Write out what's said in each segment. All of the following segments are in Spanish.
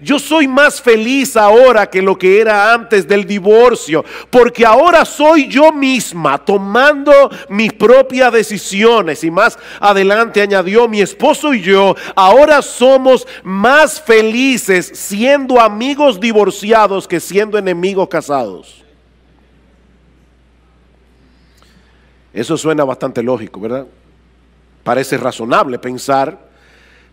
yo soy más feliz ahora que lo que era antes del divorcio, porque ahora soy yo misma tomando mis propias decisiones. Y más adelante añadió, mi esposo y yo ahora somos más felices siendo amigos divorciados que siendo enemigos casados. Eso suena bastante lógico, ¿verdad? Parece razonable pensar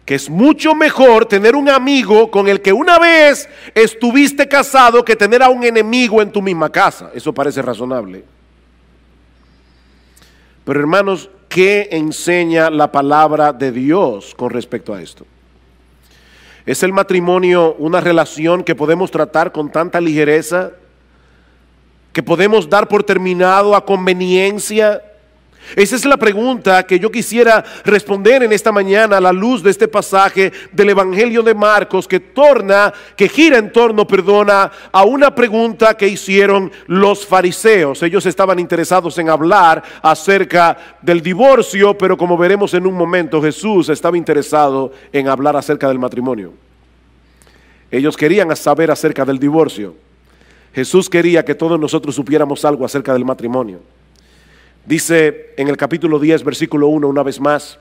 que es mucho mejor tener un amigo con el que una vez estuviste casado que tener a un enemigo en tu misma casa. Eso parece razonable. Pero hermanos, ¿qué enseña la palabra de Dios con respecto a esto? ¿Es el matrimonio una relación que podemos tratar con tanta ligereza, que podemos dar por terminado a conveniencia? Esa es la pregunta que yo quisiera responder en esta mañana a la luz de este pasaje del Evangelio de Marcos, que gira en torno, a una pregunta que hicieron los fariseos. Ellos estaban interesados en hablar acerca del divorcio, pero como veremos en un momento, Jesús estaba interesado en hablar acerca del matrimonio. Ellos querían saber acerca del divorcio. Jesús quería que todos nosotros supiéramos algo acerca del matrimonio. Dice en el capítulo 10, versículo 1, una vez más: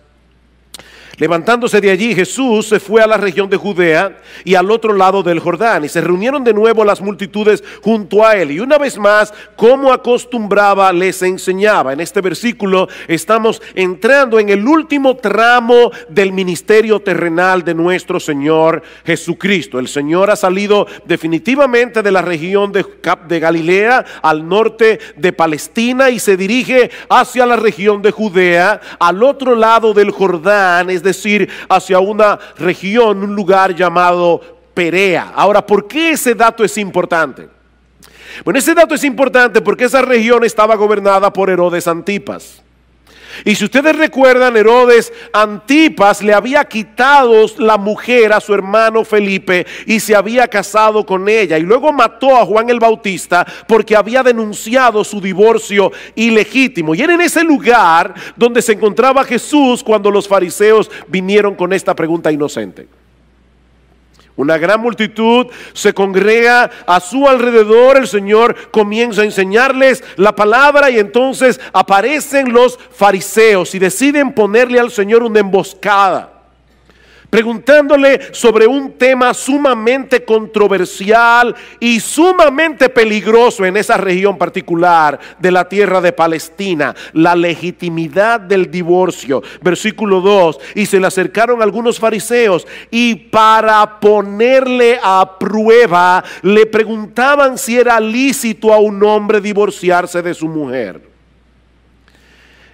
levantándose de allí, Jesús se fue a la región de Judea y al otro lado del Jordán, y se reunieron de nuevo las multitudes junto a él, y una vez más, como acostumbraba, les enseñaba. En este versículo estamos entrando en el último tramo del ministerio terrenal de nuestro Señor Jesucristo. El Señor ha salido definitivamente de la región de Galilea, al norte de Palestina, y se dirige hacia la región de Judea, al otro lado del Jordán, es decir, hacia una región, un lugar llamado Perea. Ahora, ¿por qué ese dato es importante? Bueno, ese dato es importante porque esa región estaba gobernada por Herodes Antipas. Y si ustedes recuerdan, Herodes Antipas le había quitado la mujer a su hermano Felipe y se había casado con ella, y luego mató a Juan el Bautista porque había denunciado su divorcio ilegítimo. Y era en ese lugar donde se encontraba Jesús cuando los fariseos vinieron con esta pregunta inocente. Una gran multitud se congrega a su alrededor. El Señor comienza a enseñarles la palabra, y entonces aparecen los fariseos y deciden ponerle al Señor una emboscada, preguntándole sobre un tema sumamente controversial y sumamente peligroso en esa región particular de la tierra de Palestina: la legitimidad del divorcio. Versículo 2: y se le acercaron algunos fariseos, y para ponerle a prueba le preguntaban si era lícito a un hombre divorciarse de su mujer.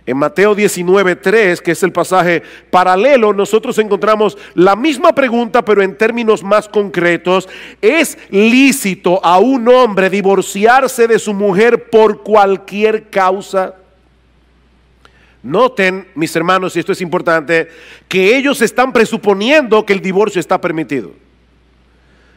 En Mateo 19:3, que es el pasaje paralelo, nosotros encontramos la misma pregunta, pero en términos más concretos: ¿es lícito a un hombre divorciarse de su mujer por cualquier causa? Noten, mis hermanos, y esto es importante, que ellos están presuponiendo que el divorcio está permitido.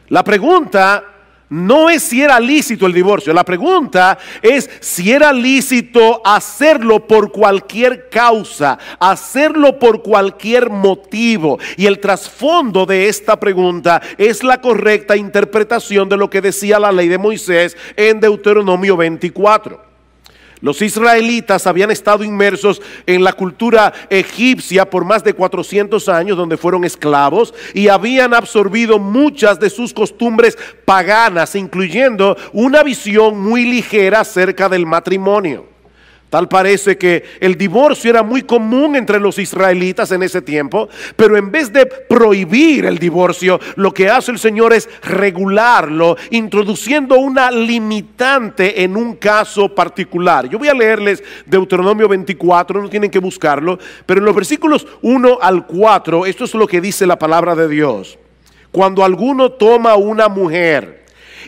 La pregunta no es si era lícito el divorcio, la pregunta es si era lícito hacerlo por cualquier causa, hacerlo por cualquier motivo. Y el trasfondo de esta pregunta es la correcta interpretación de lo que decía la ley de Moisés en Deuteronomio 24. Los israelitas habían estado inmersos en la cultura egipcia por más de 400 años, donde fueron esclavos, y habían absorbido muchas de sus costumbres paganas, incluyendo una visión muy ligera acerca del matrimonio. Tal parece que el divorcio era muy común entre los israelitas en ese tiempo, pero en vez de prohibir el divorcio, lo que hace el Señor es regularlo, introduciendo una limitante en un caso particular. Yo voy a leerles Deuteronomio 24, no tienen que buscarlo, pero en los versículos 1 al 4, esto es lo que dice la palabra de Dios. Cuando alguno toma una mujer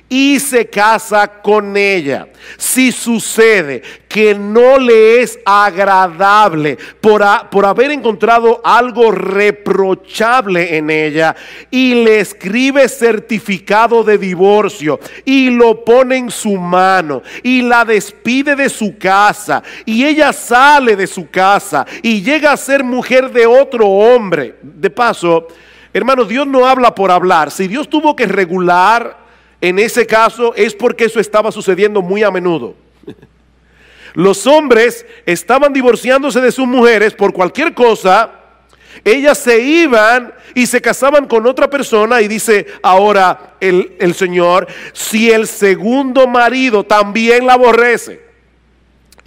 y se casa con ella, si sucede que no le es agradable por haber encontrado algo reprochable en ella, y le escribe certificado de divorcio y lo pone en su mano y la despide de su casa, y ella sale de su casa y llega a ser mujer de otro hombre. De paso, Hermano, Dios no habla por hablar. Si Dios tuvo que regular en ese caso, es porque eso estaba sucediendo muy a menudo. Los hombres estaban divorciándose de sus mujeres por cualquier cosa. Ellas se iban y se casaban con otra persona, y dice ahora el Señor: si el segundo marido también la aborrece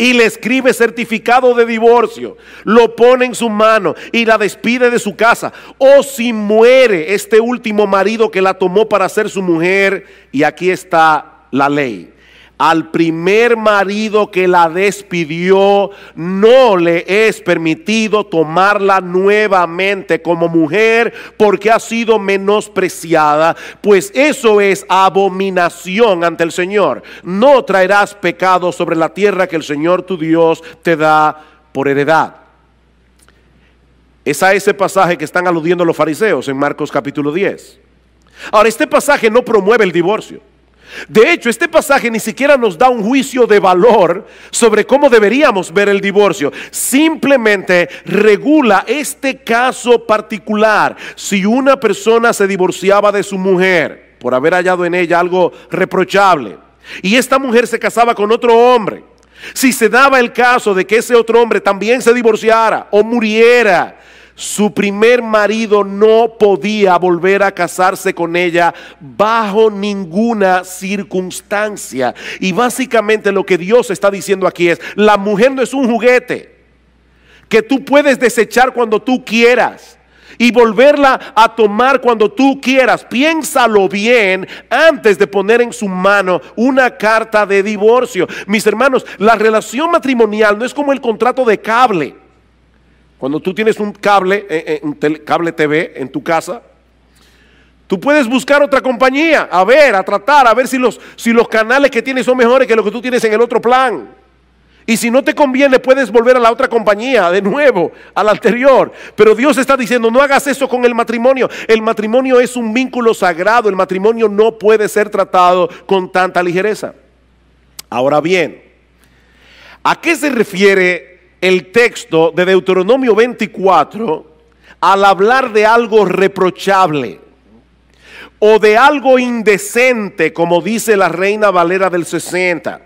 y le escribe certificado de divorcio, lo pone en su mano y la despide de su casa, o si muere este último marido que la tomó para ser su mujer, y aquí está la ley: al primer marido que la despidió no le es permitido tomarla nuevamente como mujer, porque ha sido menospreciada, pues eso es abominación ante el Señor. No traerás pecado sobre la tierra que el Señor tu Dios te da por heredad. Es a ese pasaje que están aludiendo los fariseos en Marcos capítulo 10. Ahora, este pasaje no promueve el divorcio. De hecho, este pasaje ni siquiera nos da un juicio de valor sobre cómo deberíamos ver el divorcio. Simplemente regula este caso particular. Si una persona se divorciaba de su mujer por haber hallado en ella algo reprochable, y esta mujer se casaba con otro hombre, si se daba el caso de que ese otro hombre también se divorciara o muriera, su primer marido no podía volver a casarse con ella bajo ninguna circunstancia. Y básicamente lo que Dios está diciendo aquí es: la mujer no es un juguete que tú puedes desechar cuando tú quieras y volverla a tomar cuando tú quieras. Piénsalo bien antes de poner en su mano una carta de divorcio. Mis hermanos, la relación matrimonial no es como el contrato de cable. Cuando tú tienes un cable, cable TV en tu casa, tú puedes buscar otra compañía, a tratar, a ver si los canales que tienes son mejores que los que tú tienes en el otro plan. Y si no te conviene, puedes volver a la otra compañía, de nuevo, a la anterior. Pero Dios está diciendo: no hagas eso con el matrimonio. El matrimonio es un vínculo sagrado. El matrimonio no puede ser tratado con tanta ligereza. Ahora bien, ¿a qué se refiere el texto de Deuteronomio 24 al hablar de algo reprochable o de algo indecente, como dice la Reina Valera del 60?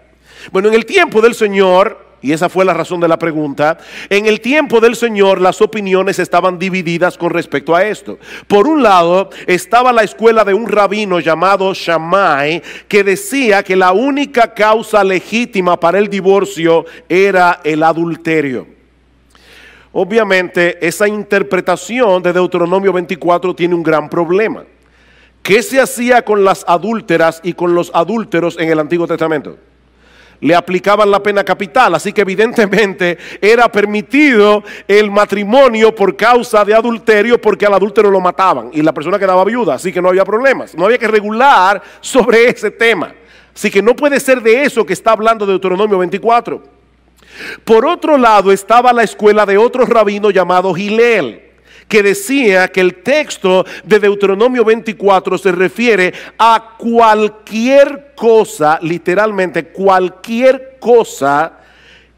Bueno, en el tiempo del Señor, y esa fue la razón de la pregunta, en el tiempo del Señor las opiniones estaban divididas con respecto a esto. Por un lado estaba la escuela de un rabino llamado Shammai, que decía que la única causa legítima para el divorcio era el adulterio. Obviamente esa interpretación de Deuteronomio 24 tiene un gran problema. ¿Qué se hacía con las adúlteras y con los adúlteros en el Antiguo Testamento? Le aplicaban la pena capital, así que evidentemente era permitido el matrimonio por causa de adulterio, porque al adúltero lo mataban y la persona quedaba viuda, así que no había problemas, no había que regular sobre ese tema. Así que no puede ser de eso que está hablando Deuteronomio 24. Por otro lado estaba la escuela de otro rabino llamado Hillel, que decía que el texto de Deuteronomio 24 se refiere a cualquier cosa, literalmente cualquier cosa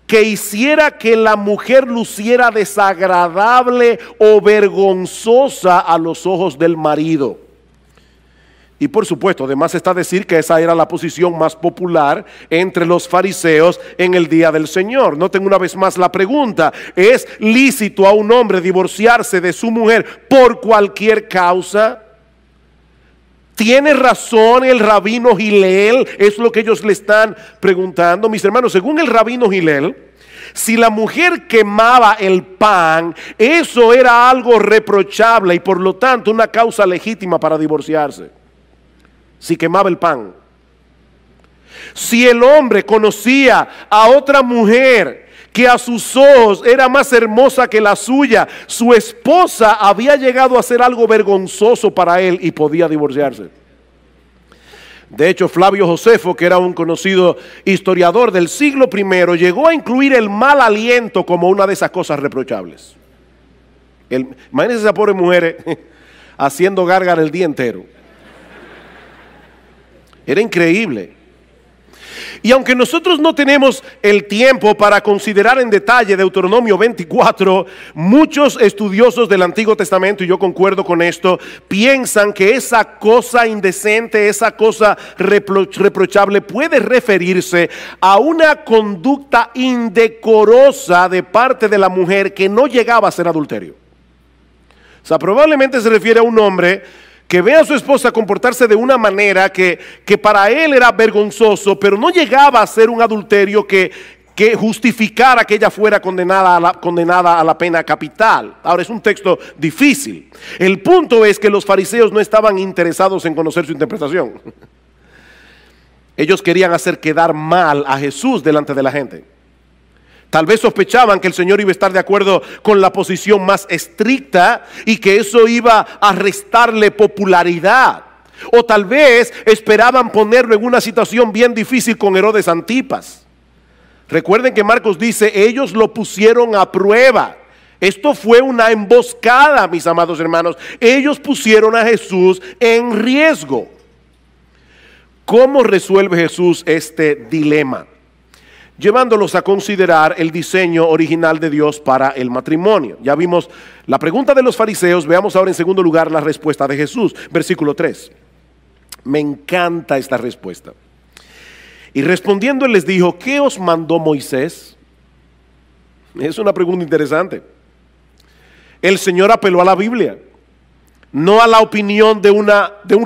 que hiciera que la mujer luciera desagradable o vergonzosa a los ojos del marido. Y por supuesto, además está decir que esa era la posición más popular entre los fariseos en el día del Señor. Noten una vez más la pregunta: ¿es lícito a un hombre divorciarse de su mujer por cualquier causa? ¿Tiene razón el rabino Hillel? Es lo que ellos le están preguntando. Mis hermanos, según el rabino Hillel, si la mujer quemaba el pan, eso era algo reprochable y por lo tanto una causa legítima para divorciarse. Si quemaba el pan. Si el hombre conocía a otra mujer que a sus ojos era más hermosa que la suya, su esposa había llegado a hacer algo vergonzoso para él y podía divorciarse. De hecho, Flavio Josefo, que era un conocido historiador del siglo I, llegó a incluir el mal aliento como una de esas cosas reprochables. Imagínense esa pobre mujer haciendo gárgara el día entero. Era increíble. Y aunque nosotros no tenemos el tiempo para considerar en detalle Deuteronomio 24, muchos estudiosos del Antiguo Testamento, y yo concuerdo con esto, piensan que esa cosa indecente, esa cosa reprochable puede referirse a una conducta indecorosa de parte de la mujer que no llegaba a ser adulterio. O sea, probablemente se refiere a un hombre que ve a su esposa comportarse de una manera que para él era vergonzoso, pero no llegaba a ser un adulterio que justificara que ella fuera condenada a la pena capital. Ahora, es un texto difícil. El punto es que los fariseos no estaban interesados en conocer su interpretación. Ellos querían hacer quedar mal a Jesús delante de la gente. Tal vez sospechaban que el Señor iba a estar de acuerdo con la posición más estricta y que eso iba a restarle popularidad. O tal vez esperaban ponerlo en una situación bien difícil con Herodes Antipas. Recuerden que Marcos dice, ellos lo pusieron a prueba. Esto fue una emboscada, mis amados hermanos. Ellos pusieron a Jesús en riesgo. ¿Cómo resuelve Jesús este dilema? Llevándolos a considerar el diseño original de Dios para el matrimonio. Ya vimos la pregunta de los fariseos, veamos ahora en segundo lugar la respuesta de Jesús. Versículo 3. Me encanta esta respuesta. Y respondiendo él les dijo, ¿qué os mandó Moisés? Es una pregunta interesante. El Señor apeló a la Biblia, no a la opinión de un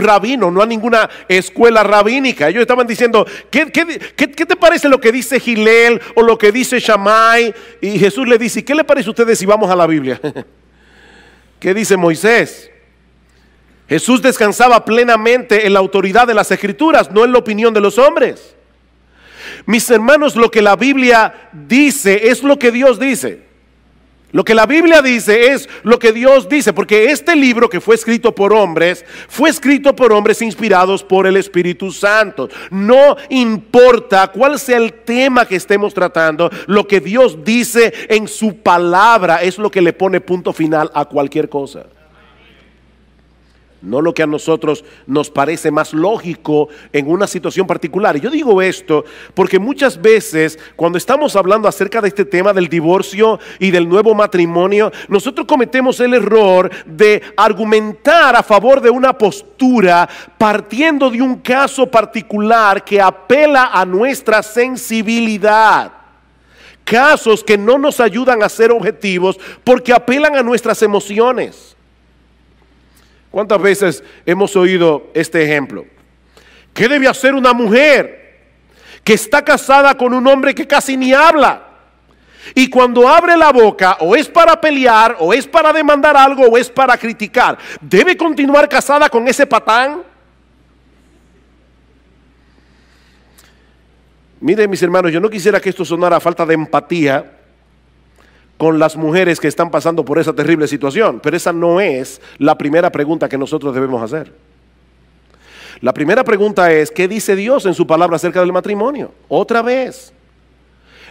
rabino, no a ninguna escuela rabínica. Ellos estaban diciendo, ¿qué te parece lo que dice Gilel o lo que dice Shammai? Y Jesús le dice, ¿qué le parece a ustedes si vamos a la Biblia? ¿Qué dice Moisés? Jesús descansaba plenamente en la autoridad de las Escrituras, no en la opinión de los hombres. Mis hermanos, lo que la Biblia dice es lo que Dios dice. Lo que la Biblia dice es lo que Dios dice, porque este libro que fue escrito por hombres inspirados por el Espíritu Santo. No importa cuál sea el tema que estemos tratando, lo que Dios dice en su palabra es lo que le pone punto final a cualquier cosa. No lo que a nosotros nos parece más lógico en una situación particular. Y yo digo esto porque muchas veces cuando estamos hablando acerca de este tema del divorcio y del nuevo matrimonio, nosotros cometemos el error de argumentar a favor de una postura partiendo de un caso particular que apela a nuestra sensibilidad. Casos que no nos ayudan a ser objetivos porque apelan a nuestras emociones. ¿Cuántas veces hemos oído este ejemplo? ¿Qué debe hacer una mujer que está casada con un hombre que casi ni habla? Y cuando abre la boca, o es para pelear, o es para demandar algo, o es para criticar, ¿debe continuar casada con ese patán? Miren, mis hermanos, yo no quisiera que esto sonara a falta de empatía con las mujeres que están pasando por esa terrible situación, pero esa no es la primera pregunta que nosotros debemos hacer. La primera pregunta es, ¿qué dice Dios en su palabra acerca del matrimonio? Otra vez,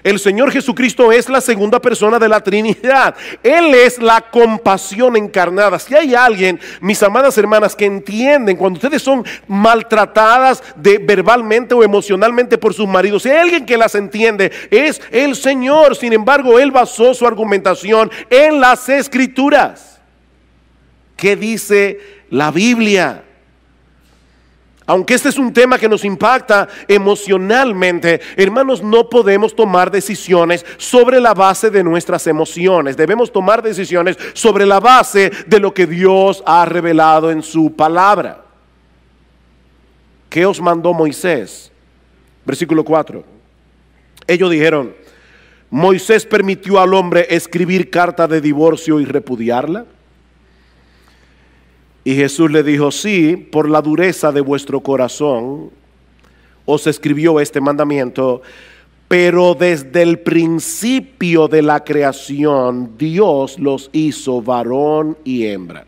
el Señor Jesucristo es la segunda persona de la Trinidad. Él es la compasión encarnada. Si hay alguien, mis amadas hermanas, que entienden cuando ustedes son maltratadas verbalmente o emocionalmente por sus maridos, si hay alguien que las entiende, es el Señor. Sin embargo, Él basó su argumentación en las Escrituras. ¿Qué dice la Biblia? Aunque este es un tema que nos impacta emocionalmente, hermanos, no podemos tomar decisiones sobre la base de nuestras emociones. Debemos tomar decisiones sobre la base de lo que Dios ha revelado en su palabra. ¿Qué os mandó Moisés? Versículo 4. Ellos dijeron, ¿Moisés permitió al hombre escribir carta de divorcio y repudiarla? Y Jesús le dijo, sí, por la dureza de vuestro corazón os escribió este mandamiento, pero desde el principio de la creación Dios los hizo varón y hembra.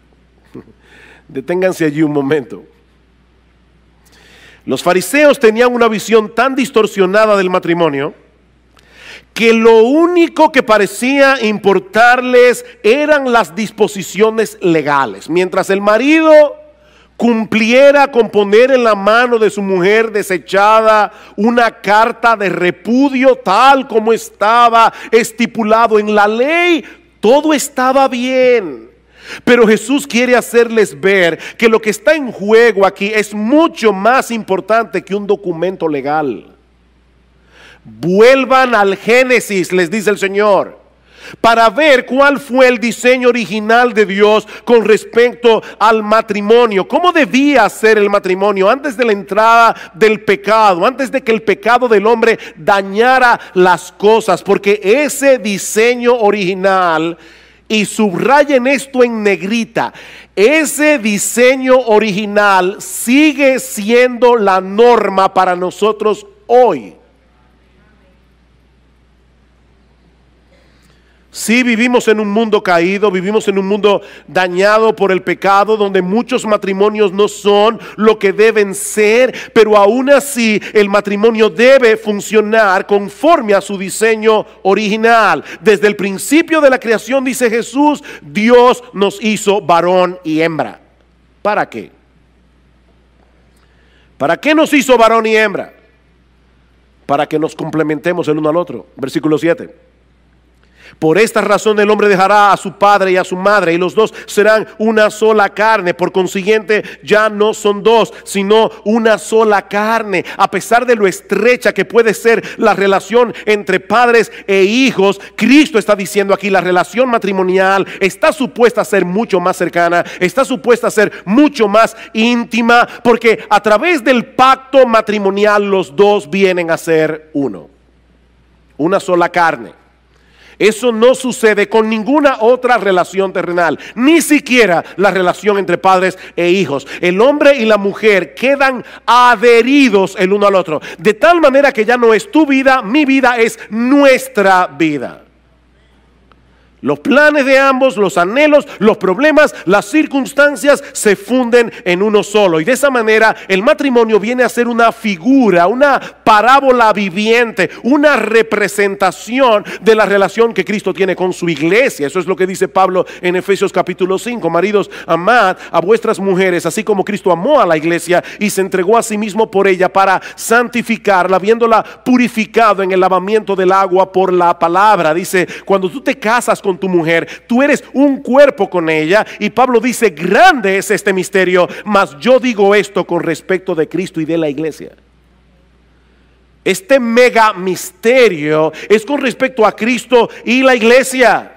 Deténganse allí un momento. Los fariseos tenían una visión tan distorsionada del matrimonio que lo único que parecía importarles eran las disposiciones legales. Mientras el marido cumpliera con poner en la mano de su mujer desechada una carta de repudio tal como estaba estipulado en la ley, todo estaba bien. Pero Jesús quiere hacerles ver que lo que está en juego aquí es mucho más importante que un documento legal. Vuelvan al Génesis, les dice el Señor, para ver cuál fue el diseño original de Dios con respecto al matrimonio. ¿Cómo debía ser el matrimonio antes de la entrada del pecado, antes de que el pecado del hombre dañara las cosas? Porque ese diseño original, y subrayen esto en negrita, ese diseño original sigue siendo la norma para nosotros hoy. Sí, vivimos en un mundo caído, vivimos en un mundo dañado por el pecado, donde muchos matrimonios no son lo que deben ser, pero aún así el matrimonio debe funcionar conforme a su diseño original. Desde el principio de la creación, dice Jesús, Dios nos hizo varón y hembra. ¿Para qué? ¿Para qué nos hizo varón y hembra? Para que nos complementemos el uno al otro. Versículo 7. Por esta razón el hombre dejará a su padre y a su madre, y los dos serán una sola carne. Por consiguiente, ya no son dos, sino una sola carne. A pesar de lo estrecha que puede ser la relación entre padres e hijos, Cristo está diciendo aquí, la relación matrimonial está supuesta a ser mucho más cercana, está supuesta a ser mucho más íntima, porque a través del pacto matrimonial los dos vienen a ser uno, una sola carne. Eso no sucede con ninguna otra relación terrenal, ni siquiera la relación entre padres e hijos. El hombre y la mujer quedan adheridos el uno al otro, de tal manera que ya no es tu vida, mi vida, es nuestra vida. Los planes de ambos, los anhelos, los problemas, las circunstancias se funden en uno solo. Y de esa manera el matrimonio viene a ser una figura, una parábola viviente, una representación de la relación que Cristo tiene con su iglesia. Eso es lo que dice Pablo en Efesios capítulo 5. Maridos, amad a vuestras mujeres, así como Cristo amó a la iglesia y se entregó a sí mismo por ella para santificarla, habiéndola purificado en el lavamiento del agua por la palabra. Dice, cuando tú te casas con tu mujer, tú eres un cuerpo con ella. Y Pablo dice, grande es este misterio, mas yo digo esto con respecto de Cristo y de la iglesia. Este mega misterio es con respecto a Cristo y la iglesia.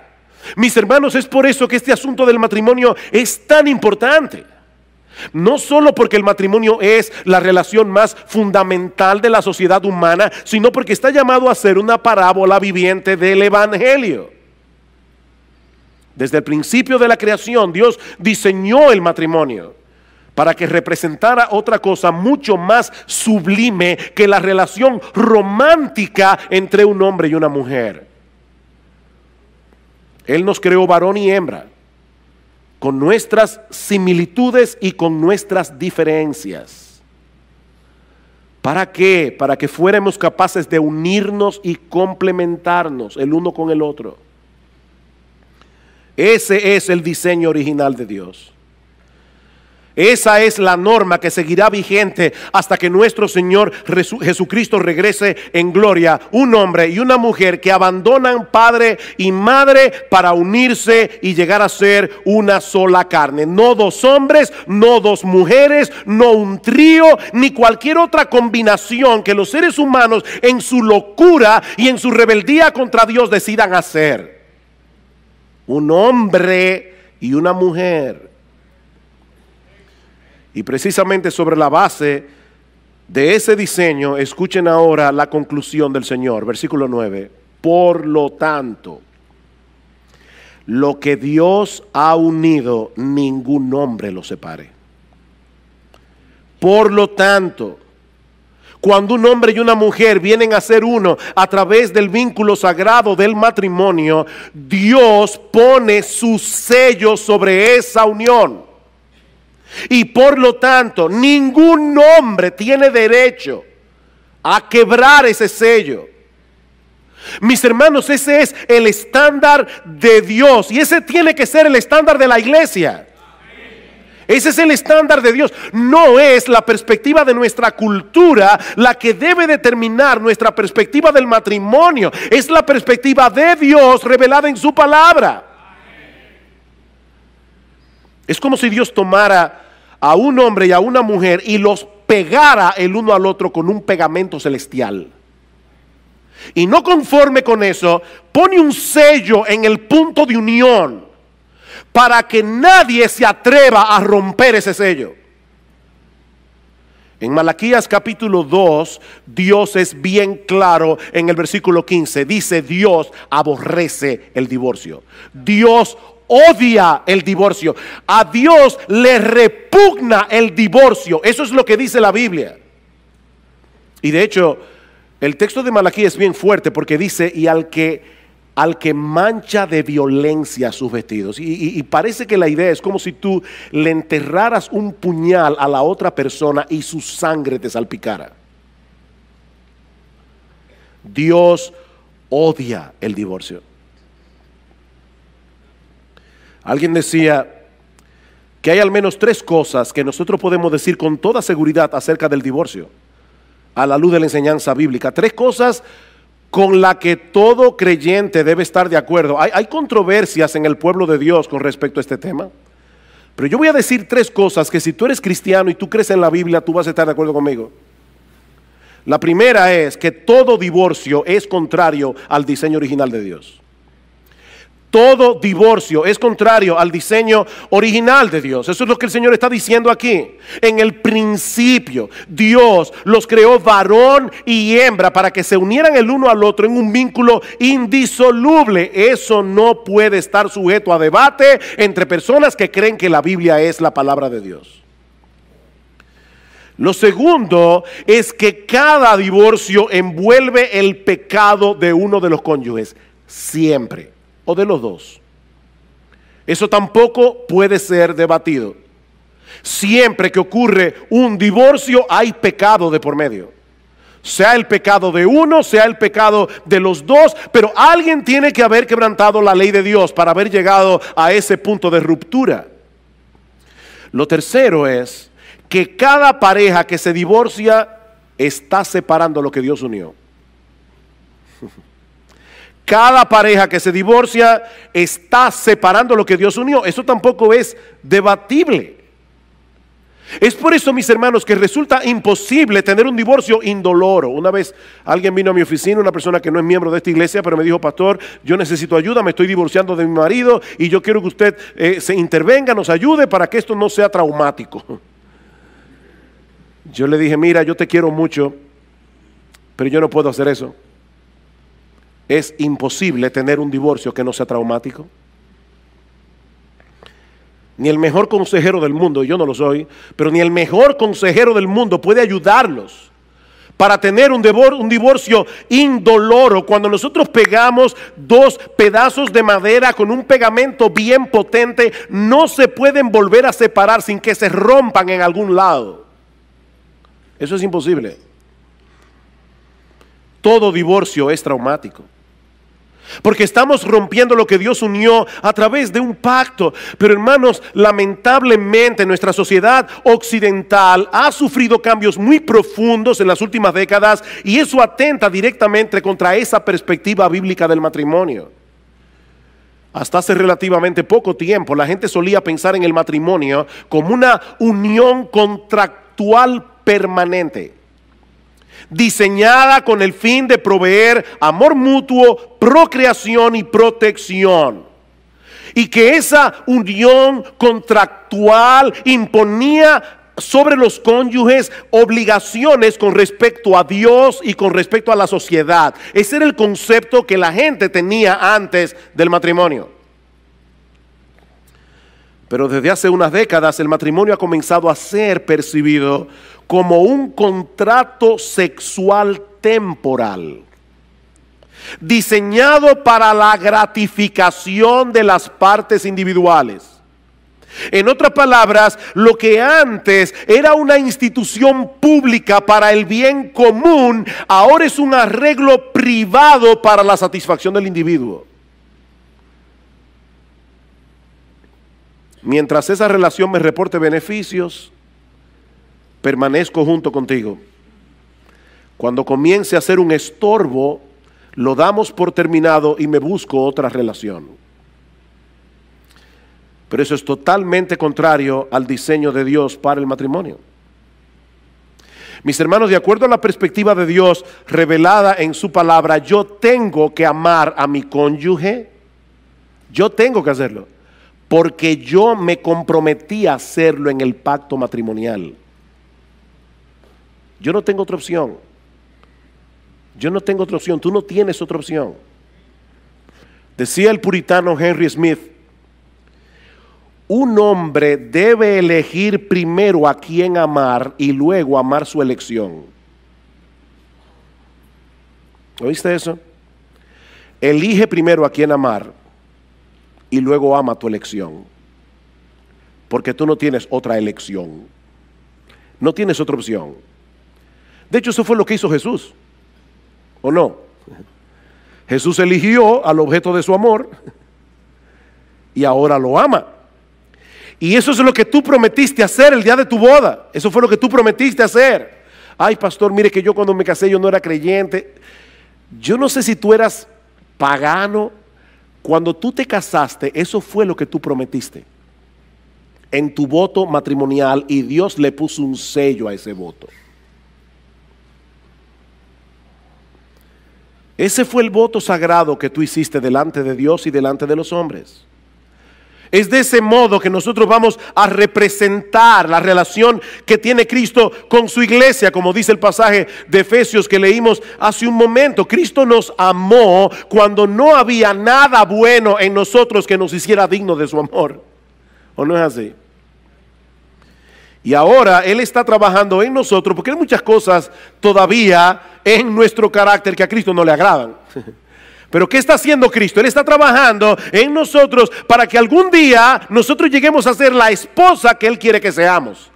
Mis hermanos, es por eso que este asunto del matrimonio es tan importante. No solo porque el matrimonio es la relación más fundamental de la sociedad humana, sino porque está llamado a ser una parábola viviente del evangelio. Desde el principio de la creación, Dios diseñó el matrimonio para que representara otra cosa mucho más sublime que la relación romántica entre un hombre y una mujer. Él nos creó varón y hembra, con nuestras similitudes y con nuestras diferencias. ¿Para qué? Para que fuéramos capaces de unirnos y complementarnos el uno con el otro. Ese es el diseño original de Dios. Esa es la norma que seguirá vigente hasta que nuestro Señor Jesucristo regrese en gloria. Un hombre y una mujer que abandonan padre y madre para unirse y llegar a ser una sola carne. No dos hombres, no dos mujeres, no un trío, ni cualquier otra combinación que los seres humanos en su locura y en su rebeldía contra Dios decidan hacer. Un hombre y una mujer. Y precisamente sobre la base de ese diseño, escuchen ahora la conclusión del Señor, versículo 9. Por lo tanto, lo que Dios ha unido, ningún hombre lo separe. Por lo tanto, cuando un hombre y una mujer vienen a ser uno a través del vínculo sagrado del matrimonio, Dios pone su sello sobre esa unión. Y por lo tanto, ningún hombre tiene derecho a quebrar ese sello. Mis hermanos, ese es el estándar de Dios y ese tiene que ser el estándar de la iglesia. Ese es el estándar de Dios. No es la perspectiva de nuestra cultura la que debe determinar nuestra perspectiva del matrimonio. Es la perspectiva de Dios revelada en su palabra. Es como si Dios tomara a un hombre y a una mujer y los pegara el uno al otro con un pegamento celestial. Y no conforme con eso, pone un sello en el punto de unión para que nadie se atreva a romper ese sello. En Malaquías capítulo 2, Dios es bien claro en el versículo 15. Dice: Dios aborrece el divorcio. Dios odia el divorcio. A Dios le repugna el divorcio. Eso es lo que dice la Biblia. Y de hecho, el texto de Malaquías es bien fuerte porque dice: y al que mancha de violencia sus vestidos. Y parece que la idea es como si tú le enterraras un puñal a la otra persona y su sangre te salpicara. Dios odia el divorcio. Alguien decía que hay al menos 3 cosas que nosotros podemos decir con toda seguridad acerca del divorcio, a la luz de la enseñanza bíblica. 3 cosas con las que todo creyente debe estar de acuerdo. Hay controversias en el pueblo de Dios con respecto a este tema, pero yo voy a decir 3 cosas que si tú eres cristiano y tú crees en la Biblia, tú vas a estar de acuerdo conmigo. La primera es que todo divorcio es contrario al diseño original de Dios. Todo divorcio es contrario al diseño original de Dios. Eso es lo que el Señor está diciendo aquí. En el principio, Dios los creó varón y hembra para que se unieran el uno al otro en un vínculo indisoluble. Eso no puede estar sujeto a debate entre personas que creen que la Biblia es la palabra de Dios. Lo segundo es que cada divorcio envuelve el pecado de uno de los cónyuges, siempre. O de los dos. Eso tampoco puede ser debatido. Siempre que ocurre un divorcio hay pecado de por medio. Sea el pecado de uno, sea el pecado de los dos, pero alguien tiene que haber quebrantado la ley de Dios para haber llegado a ese punto de ruptura. Lo tercero es que cada pareja que se divorcia está separando lo que Dios unió. Cada pareja que se divorcia está separando lo que Dios unió. Eso tampoco es debatible. Es por eso, mis hermanos, que resulta imposible tener un divorcio indoloro. Una vez alguien vino a mi oficina, una persona que no es miembro de esta iglesia, pero me dijo: pastor, yo necesito ayuda, me estoy divorciando de mi marido y yo quiero que usted se intervenga, nos ayude para que esto no sea traumático. Yo le dije: mira, yo te quiero mucho, pero yo no puedo hacer eso. Es imposible tener un divorcio que no sea traumático. Ni el mejor consejero del mundo, yo no lo soy, pero ni el mejor consejero del mundo puede ayudarlos para tener un divorcio indoloro. Cuando nosotros pegamos 2 pedazos de madera con un pegamento bien potente, no se pueden volver a separar sin que se rompan en algún lado. Eso es imposible. Todo divorcio es traumático, porque estamos rompiendo lo que Dios unió a través de un pacto. Pero hermanos, lamentablemente nuestra sociedad occidental ha sufrido cambios muy profundos en las últimas décadas, y eso atenta directamente contra esa perspectiva bíblica del matrimonio. Hasta hace relativamente poco tiempo la gente solía pensar en el matrimonio como una unión contractual permanente, diseñada con el fin de proveer amor mutuo, procreación y protección. Y que esa unión contractual imponía sobre los cónyuges obligaciones con respecto a Dios y con respecto a la sociedad. Ese era el concepto que la gente tenía antes del matrimonio. Pero desde hace unas décadas el matrimonio ha comenzado a ser percibido como un contrato sexual temporal, diseñado para la gratificación de las partes individuales. En otras palabras, lo que antes era una institución pública para el bien común, ahora es un arreglo privado para la satisfacción del individuo. Mientras esa relación me reporte beneficios, permanezco junto contigo. Cuando comience a ser un estorbo, lo damos por terminado y me busco otra relación. Pero eso es totalmente contrario al diseño de Dios para el matrimonio. Mis hermanos, de acuerdo a la perspectiva de Dios revelada en su palabra, yo tengo que amar a mi cónyuge. Yo tengo que hacerlo, porque yo me comprometí a hacerlo en el pacto matrimonial. Yo no tengo otra opción. Yo no tengo otra opción. Tú no tienes otra opción. Decía el puritano Henry Smith: un hombre debe elegir primero a quién amar y luego amar su elección. ¿Oíste eso? Elige primero a quién amar y luego ama tu elección. Porque tú no tienes otra elección. No tienes otra opción. De hecho, eso fue lo que hizo Jesús. ¿O no? Jesús eligió al objeto de su amor y ahora lo ama. Y eso es lo que tú prometiste hacer el día de tu boda. Eso fue lo que tú prometiste hacer. Ay, pastor, mire que yo cuando me casé yo no era creyente. Yo no sé si tú eras pagano. Cuando tú te casaste, eso fue lo que tú prometiste en tu voto matrimonial, y Dios le puso un sello a ese voto. Ese fue el voto sagrado que tú hiciste delante de Dios y delante de los hombres. Es de ese modo que nosotros vamos a representar la relación que tiene Cristo con su iglesia, como dice el pasaje de Efesios que leímos hace un momento. Cristo nos amó cuando no había nada bueno en nosotros que nos hiciera dignos de su amor. ¿O no es así? Y ahora Él está trabajando en nosotros, porque hay muchas cosas todavía en nuestro carácter que a Cristo no le agradan. Pero ¿qué está haciendo Cristo? Él está trabajando en nosotros para que algún día nosotros lleguemos a ser la esposa que Él quiere que seamos.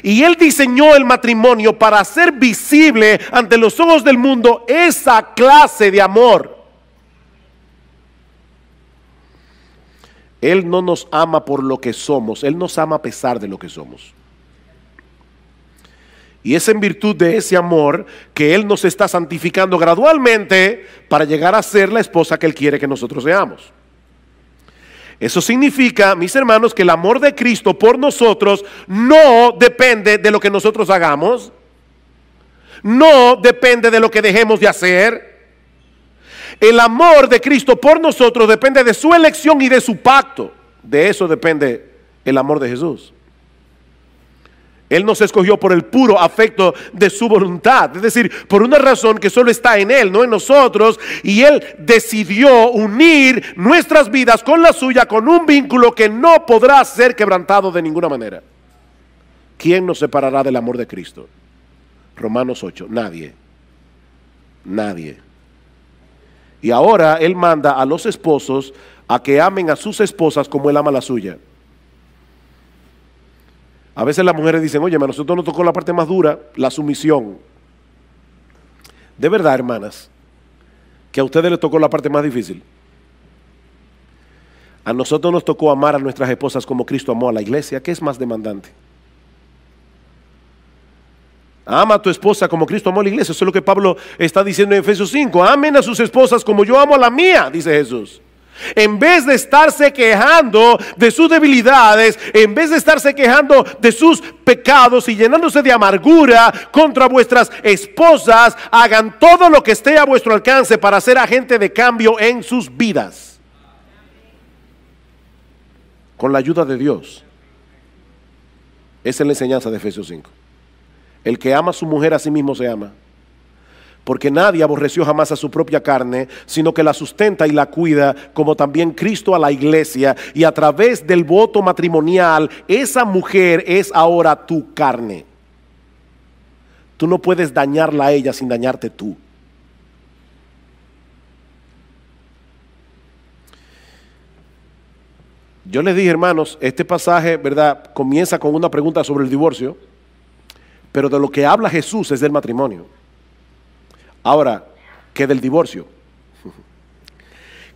Y Él diseñó el matrimonio para hacer visible ante los ojos del mundo esa clase de amor. Él no nos ama por lo que somos, Él nos ama a pesar de lo que somos. Y es en virtud de ese amor que Él nos está santificando gradualmente para llegar a ser la esposa que Él quiere que nosotros seamos. Eso significa, mis hermanos, que el amor de Cristo por nosotros no depende de lo que nosotros hagamos, no depende de lo que dejemos de hacer. El amor de Cristo por nosotros depende de su elección y de su pacto. De eso depende el amor de Jesús. Él nos escogió por el puro afecto de su voluntad, es decir, por una razón que solo está en Él, no en nosotros, y Él decidió unir nuestras vidas con la suya, con un vínculo que no podrá ser quebrantado de ninguna manera. ¿Quién nos separará del amor de Cristo? Romanos 8, nadie, nadie. Y ahora Él manda a los esposos a que amen a sus esposas como Él ama a la suya. A veces las mujeres dicen: oye, a nosotros nos tocó la parte más dura, la sumisión. De verdad, hermanas, que a ustedes les tocó la parte más difícil. A nosotros nos tocó amar a nuestras esposas como Cristo amó a la iglesia. ¿Qué es más demandante? Ama a tu esposa como Cristo amó a la iglesia. Eso es lo que Pablo está diciendo en Efesios 5. Amen a sus esposas como yo amo a la mía, dice Jesús. En vez de estarse quejando de sus debilidades, en vez de estarse quejando de sus pecados y llenándose de amargura contra vuestras esposas, hagan todo lo que esté a vuestro alcance para ser agente de cambio en sus vidas. Con la ayuda de Dios. Esa es la enseñanza de Efesios 5. El que ama a su mujer a sí mismo se ama. Porque nadie aborreció jamás a su propia carne, sino que la sustenta y la cuida, como también Cristo a la iglesia. Y a través del voto matrimonial, esa mujer es ahora tu carne. Tú no puedes dañarla a ella sin dañarte tú. Yo les dije, hermanos, este pasaje, ¿verdad?, comienza con una pregunta sobre el divorcio, pero de lo que habla Jesús es del matrimonio. Ahora, ¿qué del divorcio?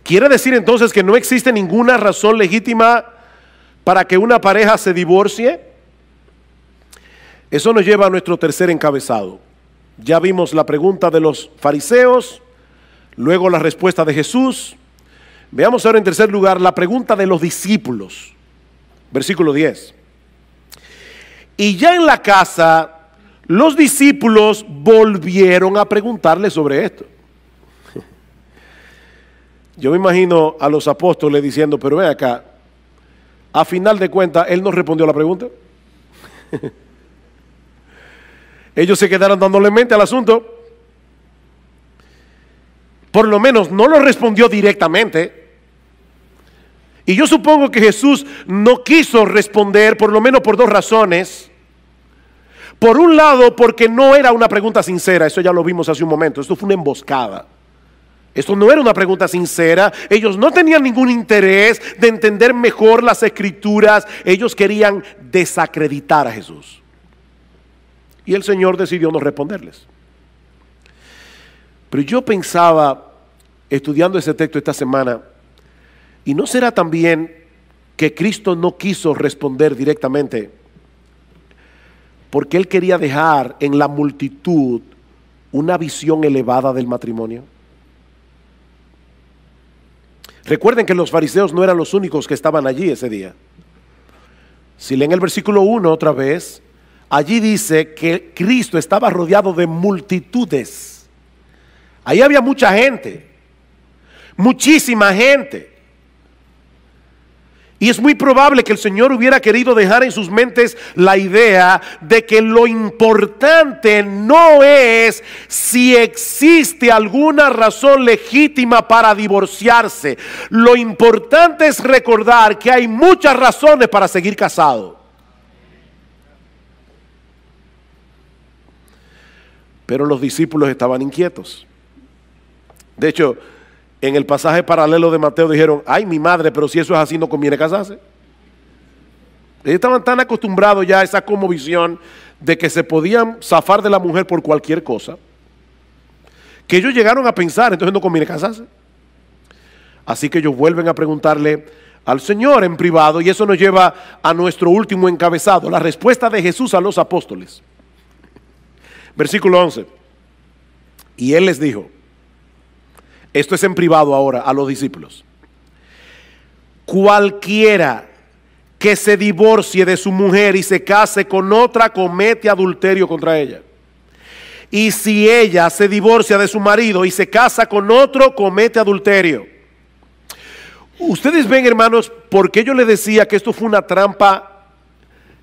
¿Quiere decir entonces que no existe ninguna razón legítima para que una pareja se divorcie? Eso nos lleva a nuestro tercer encabezado. Ya vimos la pregunta de los fariseos, luego la respuesta de Jesús. Veamos ahora en tercer lugar la pregunta de los discípulos. Versículo 10. Y ya en la casa, los discípulos volvieron a preguntarle sobre esto. Yo me imagino a los apóstoles diciendo, pero ven acá, a final de cuentas, él no respondió a la pregunta. Ellos se quedaron dándole mente al asunto. Por lo menos no lo respondió directamente. Y yo supongo que Jesús no quiso responder, por lo menos por dos razones. Por un lado, porque no era una pregunta sincera, eso ya lo vimos hace un momento, esto fue una emboscada. Esto no era una pregunta sincera, ellos no tenían ningún interés de entender mejor las escrituras, ellos querían desacreditar a Jesús. Y el Señor decidió no responderles. Pero yo pensaba, estudiando ese texto esta semana, ¿y no será también que Cristo no quiso responder directamente? Porque Él quería dejar en la multitud una visión elevada del matrimonio. Recuerden que los fariseos no eran los únicos que estaban allí ese día. Si leen el versículo 1 otra vez, allí dice que Cristo estaba rodeado de multitudes. Ahí había mucha gente, muchísima gente. Y es muy probable que el Señor hubiera querido dejar en sus mentes la idea de que lo importante no es si existe alguna razón legítima para divorciarse. Lo importante es recordar que hay muchas razones para seguir casado. Pero los discípulos estaban inquietos. De hecho, en el pasaje paralelo de Mateo dijeron, ay mi madre, pero si eso es así no conviene casarse. Ellos estaban tan acostumbrados ya a esa conmovisión de que se podían zafar de la mujer por cualquier cosa, que ellos llegaron a pensar, entonces no conviene casarse. Así que ellos vuelven a preguntarle al Señor en privado, y eso nos lleva a nuestro último encabezado, la respuesta de Jesús a los apóstoles. Versículo 11. Y Él les dijo, esto es en privado ahora a los discípulos, cualquiera que se divorcie de su mujer y se case con otra comete adulterio contra ella. Y si ella se divorcia de su marido y se casa con otro, comete adulterio. Ustedes ven, hermanos, por qué yo les decía que esto fue una trampa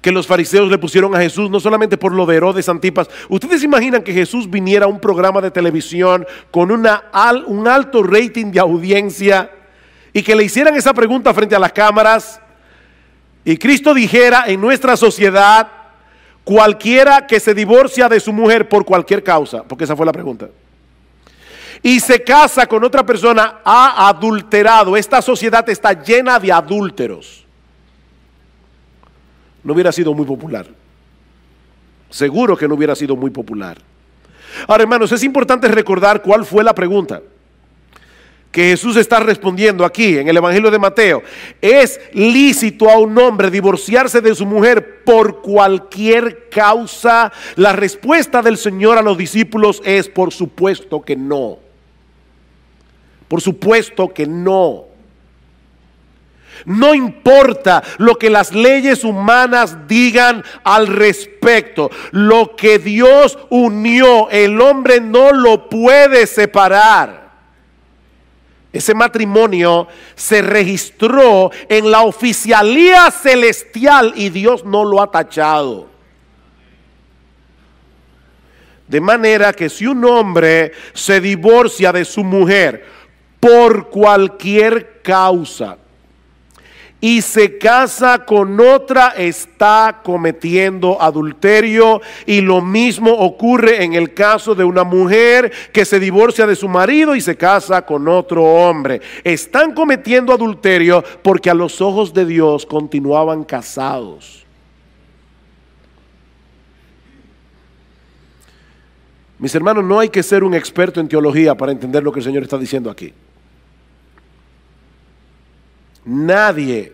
que los fariseos le pusieron a Jesús, no solamente por lo de Herodes Antipas. ¿Ustedes imaginan que Jesús viniera a un programa de televisión con un alto rating de audiencia y que le hicieran esa pregunta frente a las cámaras y Cristo dijera en nuestra sociedad, cualquiera que se divorcia de su mujer por cualquier causa, porque esa fue la pregunta, y se casa con otra persona, ha adulterado? Esta sociedad está llena de adúlteros. No hubiera sido muy popular. Seguro que no hubiera sido muy popular. Ahora, hermanos, es importante recordar cuál fue la pregunta que Jesús está respondiendo aquí en el Evangelio de Mateo. ¿Es lícito a un hombre divorciarse de su mujer por cualquier causa? La respuesta del Señor a los discípulos es por supuesto que no. Por supuesto que no. No importa lo que las leyes humanas digan al respecto. Lo que Dios unió, el hombre no lo puede separar. Ese matrimonio se registró en la oficialía celestial y Dios no lo ha tachado. De manera que si un hombre se divorcia de su mujer por cualquier causa y se casa con otra, está cometiendo adulterio. Y lo mismo ocurre en el caso de una mujer que se divorcia de su marido y se casa con otro hombre. Están cometiendo adulterio porque a los ojos de Dios continuaban casados. Mis hermanos, no hay que ser un experto en teología para entender lo que el Señor está diciendo aquí. Nadie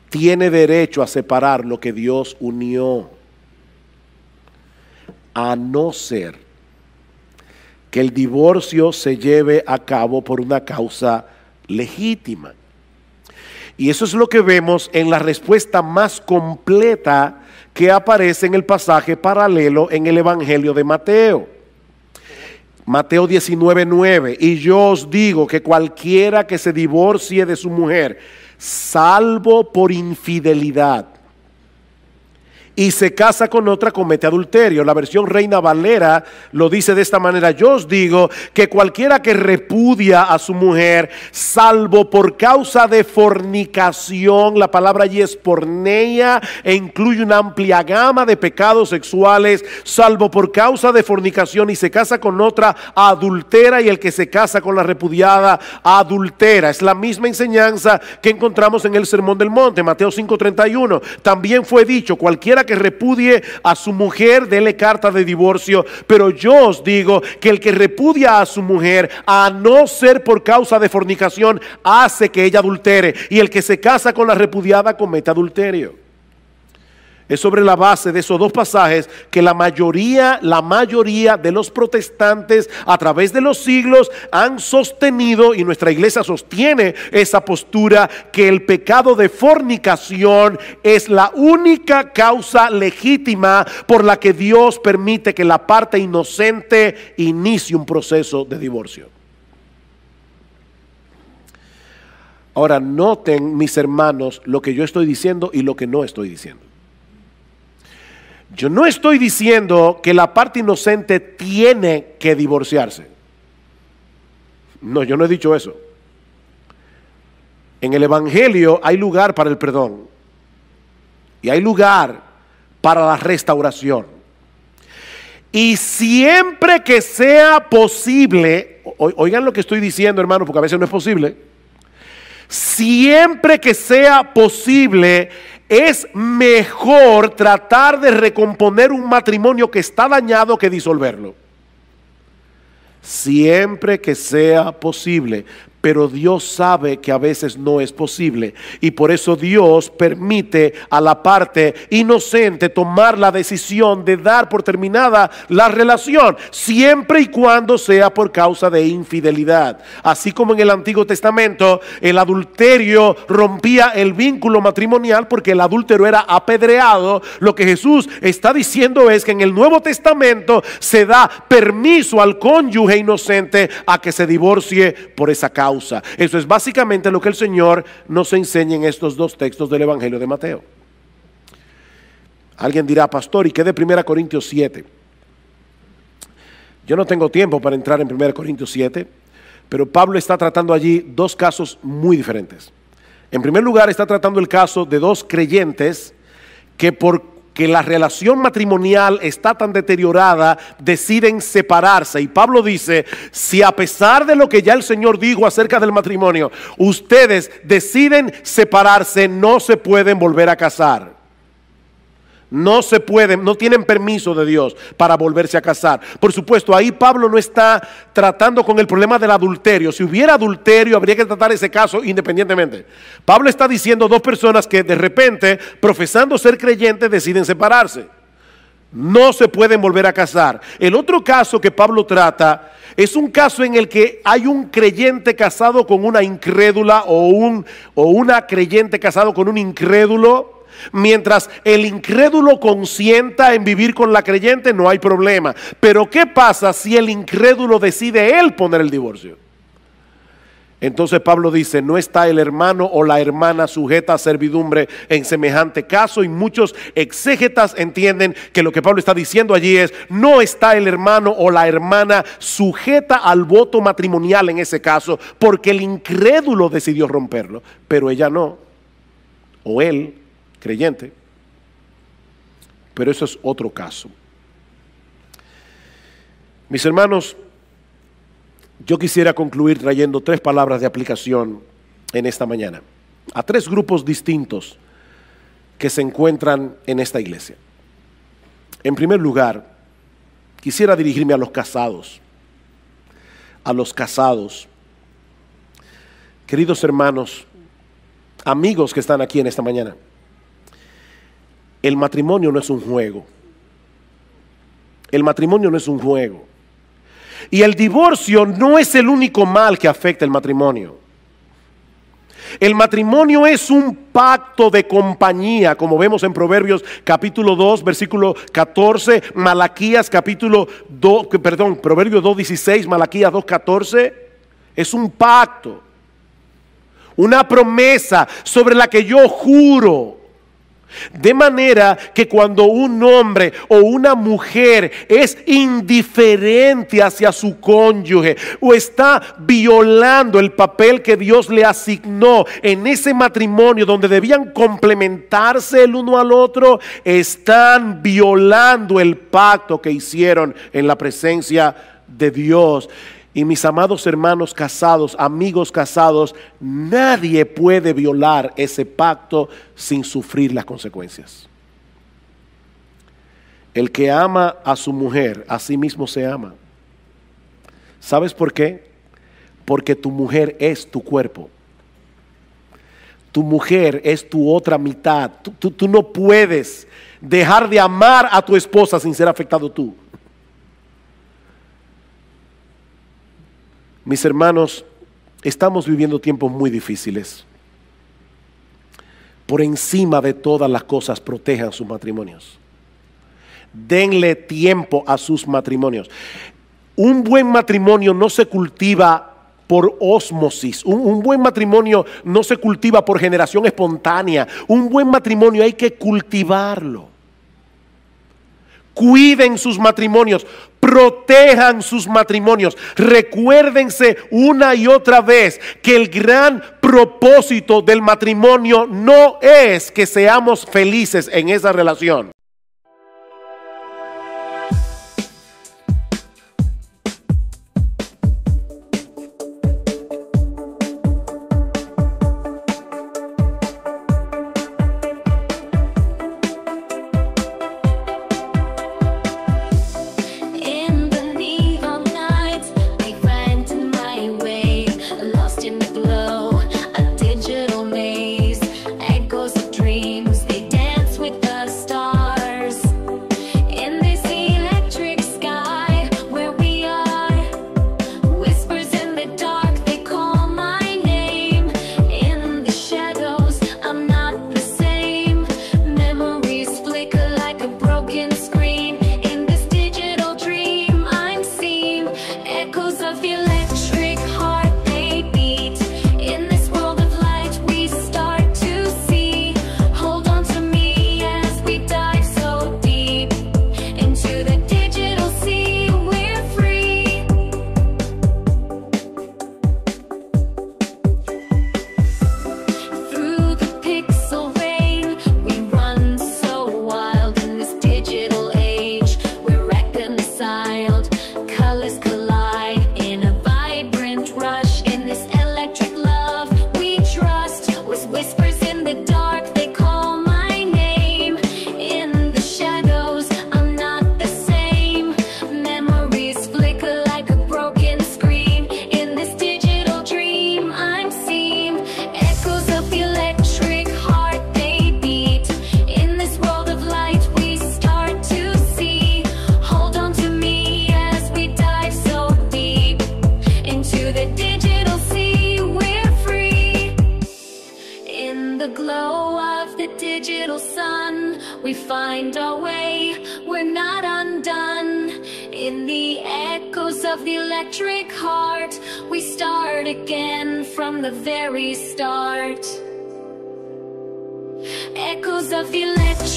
tiene derecho a separar lo que Dios unió, a no ser que el divorcio se lleve a cabo por una causa legítima. Y eso es lo que vemos en la respuesta más completa que aparece en el pasaje paralelo en el Evangelio de Mateo. Mateo 19:9, y yo os digo que cualquiera que se divorcie de su mujer, salvo por infidelidad, y se casa con otra, comete adulterio. La versión Reina Valera lo dice de esta manera: yo os digo que cualquiera que repudia a su mujer, salvo por causa de fornicación, la palabra allí es porneia e incluye una amplia gama de pecados sexuales, salvo por causa de fornicación y se casa con otra, adultera, y el que se casa con la repudiada, adultera. Es la misma enseñanza que encontramos en el Sermón del Monte, Mateo 5:31. También fue dicho: cualquiera que repudie a su mujer, dele carta de divorcio. Pero yo os digo que el que repudia a su mujer, a no ser por causa de fornicación, hace que ella adultere, y el que se casa con la repudiada comete adulterio. Es sobre la base de esos dos pasajes que la mayoría de los protestantes a través de los siglos han sostenido, y nuestra iglesia sostiene esa postura, que el pecado de fornicación es la única causa legítima por la que Dios permite que la parte inocente inicie un proceso de divorcio. Ahora, noten, mis hermanos, lo que yo estoy diciendo y lo que no estoy diciendo. Yo no estoy diciendo que la parte inocente tiene que divorciarse. No, yo no he dicho eso. En el Evangelio hay lugar para el perdón y hay lugar para la restauración. Y siempre que sea posible, oigan lo que estoy diciendo, hermano, porque a veces no es posible. Siempre que sea posible, es mejor tratar de recomponer un matrimonio que está dañado que disolverlo. Siempre que sea posible. Pero Dios sabe que a veces no es posible, y por eso Dios permite a la parte inocente tomar la decisión de dar por terminada la relación, siempre y cuando sea por causa de infidelidad. Así como en el Antiguo Testamento el adulterio rompía el vínculo matrimonial porque el adúltero era apedreado, lo que Jesús está diciendo es que en el Nuevo Testamento se da permiso al cónyuge inocente a que se divorcie por esa causa. Eso es básicamente lo que el Señor nos enseña en estos dos textos del Evangelio de Mateo. Alguien dirá: pastor, ¿y qué de 1 Corintios 7? Yo no tengo tiempo para entrar en 1 Corintios 7, pero Pablo está tratando allí dos casos muy diferentes. En primer lugar, está tratando el caso de dos creyentes que porque la relación matrimonial está tan deteriorada, deciden separarse. Y Pablo dice: si a pesar de lo que ya el Señor dijo acerca del matrimonio, ustedes deciden separarse, no se pueden volver a casar. No se pueden, no tienen permiso de Dios para volverse a casar. Por supuesto, ahí Pablo no está tratando con el problema del adulterio. Si hubiera adulterio, habría que tratar ese caso independientemente. Pablo está diciendo dos personas que de repente, profesando ser creyentes, deciden separarse. No se pueden volver a casar. El otro caso que Pablo trata es un caso en el que hay un creyente casado con una incrédula o una creyente casado con un incrédulo. Mientras el incrédulo consienta en vivir con la creyente, no hay problema. Pero ¿qué pasa si el incrédulo decide él poner el divorcio? Entonces Pablo dice: no está el hermano o la hermana sujeta a servidumbre en semejante caso. Y muchos exégetas entienden que lo que Pablo está diciendo allí es: no está el hermano o la hermana sujeta al voto matrimonial en ese caso, porque el incrédulo decidió romperlo, pero ella no, o él, creyente. Pero eso es otro caso. Mis hermanos, yo quisiera concluir trayendo tres palabras de aplicación en esta mañana a tres grupos distintos que se encuentran en esta iglesia. En primer lugar, quisiera dirigirme a los casados. A los casados. Queridos hermanos, amigos que están aquí en esta mañana, el matrimonio no es un juego. El matrimonio no es un juego. Y el divorcio no es el único mal que afecta el matrimonio. El matrimonio es un pacto de compañía, como vemos en Proverbios capítulo 2, versículo 14, Malaquías capítulo 2, Proverbios 2:16, Malaquías 2:14. Es un pacto, una promesa sobre la que yo juro. De manera que cuando un hombre o una mujer es indiferente hacia su cónyuge o está violando el papel que Dios le asignó en ese matrimonio donde debían complementarse el uno al otro, están violando el pacto que hicieron en la presencia de Dios. Y mis amados hermanos casados, amigos casados, nadie puede violar ese pacto sin sufrir las consecuencias. El que ama a su mujer, a sí mismo se ama. ¿Sabes por qué? Porque tu mujer es tu cuerpo. Tu mujer es tu otra mitad. Tú no puedes dejar de amar a tu esposa sin ser afectado tú. Mis hermanos, estamos viviendo tiempos muy difíciles. Por encima de todas las cosas, protejan sus matrimonios. Denle tiempo a sus matrimonios. Un buen matrimonio no se cultiva por ósmosis. Un buen matrimonio no se cultiva por generación espontánea. Un buen matrimonio hay que cultivarlo. Cuiden sus matrimonios, protejan sus matrimonios. Recuérdense una y otra vez que el gran propósito del matrimonio no es que seamos felices en esa relación. We find our way, we're not undone. In the echoes of the electric heart, we start again from the very start. Echoes of the electric